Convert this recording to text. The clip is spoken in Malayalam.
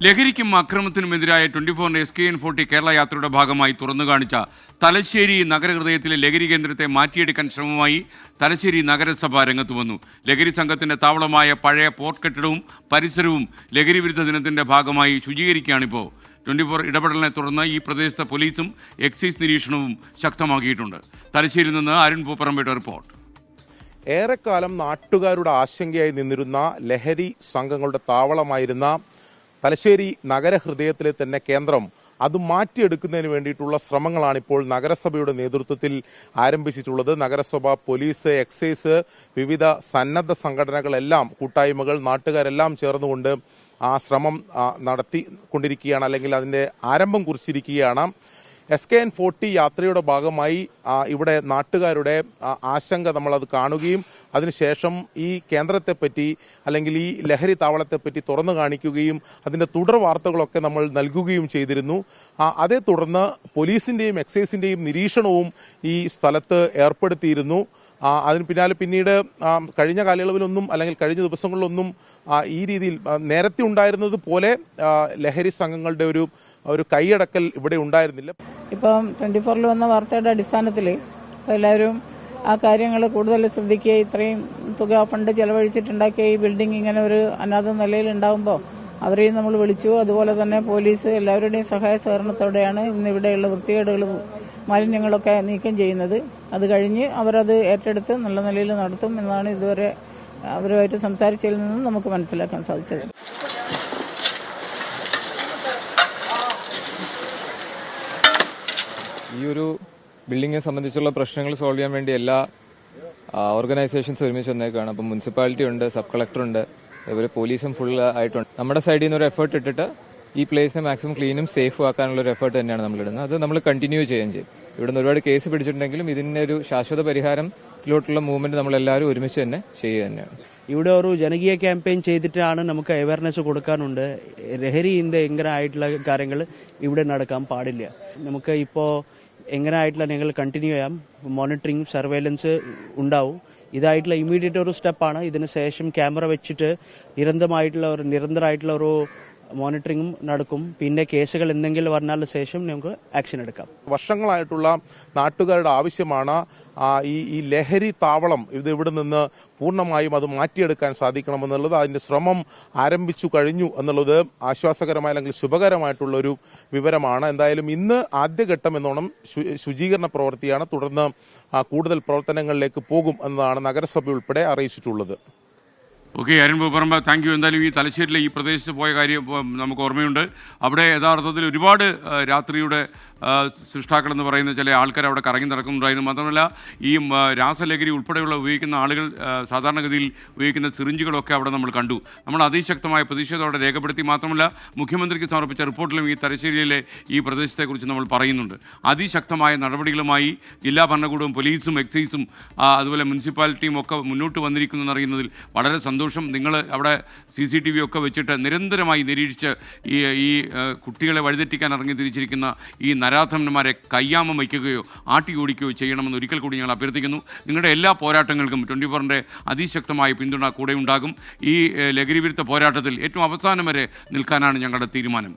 ലഹരിക്കും അക്രമത്തിനുമെതിരായ 24 SKN40 കേരള യാത്രയുടെ ഭാഗമായി തുറന്നു കാണിച്ച തലശ്ശേരി നഗരഹൃദയത്തിലെ ലഹരി കേന്ദ്രത്തെ മാറ്റിയെടുക്കാൻ ശ്രമമായി തലശ്ശേരി നഗരസഭ രംഗത്ത് വന്നു. ലഹരി സംഘത്തിന്റെ താവളമായ പഴയ പോർട്ട് കെട്ടിടവും പരിസരവും ലഹരി വിരുദ്ധ ദിനത്തിന്റെ ഭാഗമായി ശുചീകരിക്കുകയാണിപ്പോൾ. 24 ഇടപെടലിനെ തുടർന്ന് ഈ പ്രദേശത്തെ പോലീസും എക്സൈസ് നിരീക്ഷണവും ശക്തമാക്കിയിട്ടുണ്ട്. തലശ്ശേരിയിൽ നിന്ന് അരുൺ പൂപ്പറമ്പയുടെ റിപ്പോർട്ട്. ഏറെക്കാലം നാട്ടുകാരുടെ ആശങ്കയായി നിന്നിരുന്ന ലഹരി സംഘങ്ങളുടെ താവളമായിരുന്ന തലശ്ശേരി നഗരഹൃദയത്തിലെ തന്നെ കേന്ദ്രം അത് മാറ്റിയെടുക്കുന്നതിന് വേണ്ടിയിട്ടുള്ള ശ്രമങ്ങളാണിപ്പോൾ നഗരസഭയുടെ നേതൃത്വത്തിൽ ആരംഭിച്ചിട്ടുള്ളത്. നഗരസഭ, പോലീസ്, എക്സൈസ്, വിവിധ സന്നദ്ധ സംഘടനകളെല്ലാം, കൂട്ടായ്മകൾ, നാട്ടുകാരെല്ലാം ചേർന്നുകൊണ്ട് ആ ശ്രമം നടത്തിക്കൊണ്ടിരിക്കുകയാണ്, അല്ലെങ്കിൽ അതിൻ്റെ ആരംഭം കുറിച്ചിരിക്കുകയാണ്. SKN40 യാത്രയുടെ ഭാഗമായി ഇവിടെ നാട്ടുകാരുടെ ആശങ്ക നമ്മളത് കാണുകയും അതിനുശേഷം ഈ കേന്ദ്രത്തെപ്പറ്റി അല്ലെങ്കിൽ ഈ ലഹരി താവളത്തെപ്പറ്റി തുറന്നു കാണിക്കുകയും അതിൻ്റെ തുടർ വാർത്തകളൊക്കെ നമ്മൾ നൽകുകയും ചെയ്തിരുന്നു. അതേ തുടർന്ന് പോലീസിൻ്റെയും എക്സൈസിൻ്റെയും നിരീക്ഷണവും ഈ സ്ഥലത്ത് ഏർപ്പെടുത്തിയിരുന്നു. അതിന് പിന്നീട് കഴിഞ്ഞ കാലയളവിലൊന്നും അല്ലെങ്കിൽ കഴിഞ്ഞ ദിവസങ്ങളിലൊന്നും ഈ രീതിയിൽ നേരത്തെ ഉണ്ടായിരുന്നത് പോലെ ലഹരി സംഘങ്ങളുടെ ഒരു കൈയടക്കൽ ഇവിടെ ഉണ്ടായിരുന്നില്ല. ഇപ്പം 24 വന്ന വാർത്തയുടെ അടിസ്ഥാനത്തിൽ എല്ലാവരും ആ കാര്യങ്ങൾ കൂടുതൽ ശ്രദ്ധിക്കുക. ഇത്രയും തുക ഫണ്ട് ചെലവഴിച്ചിട്ടുണ്ടാക്കിയ ഈ ബിൽഡിംഗ് ഇങ്ങനെ ഒരു അനാഥ നിലയിൽ ഉണ്ടാകുമ്പോൾ അവരെയും നമ്മൾ വിളിച്ചു. അതുപോലെ തന്നെ പോലീസ് എല്ലാവരുടെയും സഹായ സഹകരണത്തോടെയാണ് ഇന്ന് ഇവിടെയുള്ള വൃത്തികേടുകളും മാലിന്യങ്ങളൊക്കെ നീക്കം ചെയ്യുന്നത്. അത് കഴിഞ്ഞ് അവരത് ഏറ്റെടുത്ത് നല്ല നിലയിൽ നടത്തും എന്നാണ് ഇതുവരെ അവരുമായിട്ട് സംസാരിച്ചതിൽ നിന്നും നമുക്ക് മനസ്സിലാക്കാൻ സാധിച്ചത്. ഈ ഒരു ബിൽഡിങ്ങിനെ സംബന്ധിച്ചുള്ള പ്രശ്നങ്ങൾ സോൾവ് ചെയ്യാൻ വേണ്ടി എല്ലാ ഓർഗനൈസേഷൻസ് ഒരുമിച്ച് വന്നേക്കാണ്. അപ്പം മുനിസിപ്പാലിറ്റി ഉണ്ട്, സബ് കളക്ടർ ഉണ്ട്, അതുപോലെ പോലീസും ഫുൾ ആയിട്ടുണ്ട്. നമ്മുടെ സൈഡിൽ നിന്ന് ഒരു എഫേർട്ട് ഇട്ടിട്ട് ഈ പ്ലേസിനെ മാക്സിമം ക്ലീനും സേഫും ആക്കാനുള്ള ഒരു എഫേർട്ട് തന്നെയാണ് നമ്മൾ ഇടുന്നത്. അത് നമ്മൾ കണ്ടിന്യൂ ചെയ്യുകയും ചെയ്യും. ഇവിടുന്ന് ഒരുപാട് കേസ് പിടിച്ചിട്ടുണ്ടെങ്കിലും ഇതിൻ്റെ ഒരു ശാശ്വത പരിഹാരത്തിലോട്ടുള്ള മൂവ്മെന്റ് നമ്മളെല്ലാവരും ഒരുമിച്ച് തന്നെ ചെയ്യുക തന്നെയാണ്. ഇവിടെ ഒരു ജനകീയ ക്യാമ്പയിൻ ചെയ്തിട്ടാണ് നമുക്ക് അവയർനെസ് കൊടുക്കാനുണ്ട്. ലഹരിൻ്റെ എങ്ങനെ ആയിട്ടുള്ള കാര്യങ്ങൾ ഇവിടെ നടക്കാൻ പാടില്ല. നമുക്ക് ഇപ്പോൾ എങ്ങനെ ആയിട്ടുള്ള നിങ്ങൾ കണ്ടിന്യൂ ചെയ്യാം. മോണിറ്ററിങ്, സർവൈലൻസ് ഉണ്ടാവും. ഇതായിട്ടുള്ള ഇമ്മീഡിയറ്റ് ഒരു സ്റ്റെപ്പാണ്. ഇതിന് ശേഷം ക്യാമറ വെച്ചിട്ട് നിരന്തരമായിട്ടുള്ള ഒരു മോണിറ്ററിംഗും നടക്കും. പിന്നെ കേസുകൾ എന്തെങ്കിലും വന്നാൽ ശേഷം നമുക്ക് ആക്ഷൻ എടുക്കാം. വർഷങ്ങളായിട്ടുള്ള നാട്ടുകാരുടെ ആവശ്യമാണ് ഈ ലഹരി താവളം ഇവിടെ നിന്ന് പൂർണ്ണമായും അത് മാറ്റിയെടുക്കാൻ സാധിക്കണമെന്നുള്ളത്. അതിൻ്റെ ശ്രമം ആരംഭിച്ചു കഴിഞ്ഞു എന്നുള്ളത് ആശ്വാസകരമായ അല്ലെങ്കിൽ ശുഭകരമായിട്ടുള്ള ഒരു വിവരമാണ്. എന്തായാലും ഇന്ന് ആദ്യഘട്ടം എന്നോണം ശുചീകരണ പ്രവൃത്തിയാണ്. തുടർന്ന് കൂടുതൽ പ്രവർത്തനങ്ങളിലേക്ക് പോകും എന്നതാണ് നഗരസഭ ഉൾപ്പെടെ അറിയിച്ചിട്ടുള്ളത്. Okay, Arun Pooparamba, thank you. എന്തായാലും ഈ തലശ്ശേരിയിലെ ഈ പ്രദേശത്ത് പോയ കാര്യം നമുക്ക് ഓർമ്മയുണ്ട്. അവിടെ യഥാർത്ഥത്തിൽ ഒരുപാട് രാത്രിയുടെ സൃഷ്ടാക്കളെന്ന് പറയുന്ന ചില ആൾക്കാർ അവിടെ കറങ്ങി നടക്കുന്നുണ്ടായിരുന്നു. മാത്രമല്ല ഈ രാസലഹരി ഉൾപ്പെടെയുള്ള ഉപയോഗിക്കുന്ന ആളുകൾ സാധാരണഗതിയിൽ ഉപയോഗിക്കുന്ന സിറിഞ്ചുകളൊക്കെ അവിടെ നമ്മൾ കണ്ടു. നമ്മൾ അതിശക്തമായ പ്രതിഷേധം അവിടെ രേഖപ്പെടുത്തി. മാത്രമല്ല മുഖ്യമന്ത്രിക്ക് സമർപ്പിച്ച റിപ്പോർട്ടിലും ഈ തലശ്ശേരിയിലെ ഈ പ്രദേശത്തെക്കുറിച്ച് നമ്മൾ പറയുന്നുണ്ട്. അതിശക്തമായ നടപടികളുമായി ജില്ലാ ഭരണകൂടവും പോലീസും എക്സൈസും അതുപോലെ മുനിസിപ്പാലിറ്റിയും ഒക്കെ മുന്നോട്ട് വന്നിരിക്കുന്നു എന്നറിയുന്നതിൽ വളരെ സന്തോഷം. നിങ്ങൾ അവിടെ CCTV ഒക്കെ വെച്ചിട്ട് നിരന്തരമായി നിരീക്ഷിച്ച് ഈ കുട്ടികളെ വഴിതെറ്റിക്കാൻ ഇറങ്ങി തിരിച്ചിരിക്കുന്ന ഈ നരാധമന്മാരെ കയ്യാമം വയ്ക്കുകയോ ആട്ടി ഓടിക്കുകയോ ചെയ്യണമെന്ന് ഒരിക്കൽ കൂടി ഞങ്ങൾ അഭ്യർത്ഥിക്കുന്നു. നിങ്ങളുടെ എല്ലാ പോരാട്ടങ്ങൾക്കും 24 അതിശക്തമായ പിന്തുണ കൂടെ ഉണ്ടാകും. ഈ ലഹരി വിരുദ്ധ പോരാട്ടത്തിൽ ഏറ്റവും അവസാനം വരെ നിൽക്കാനാണ് ഞങ്ങളുടെ തീരുമാനം.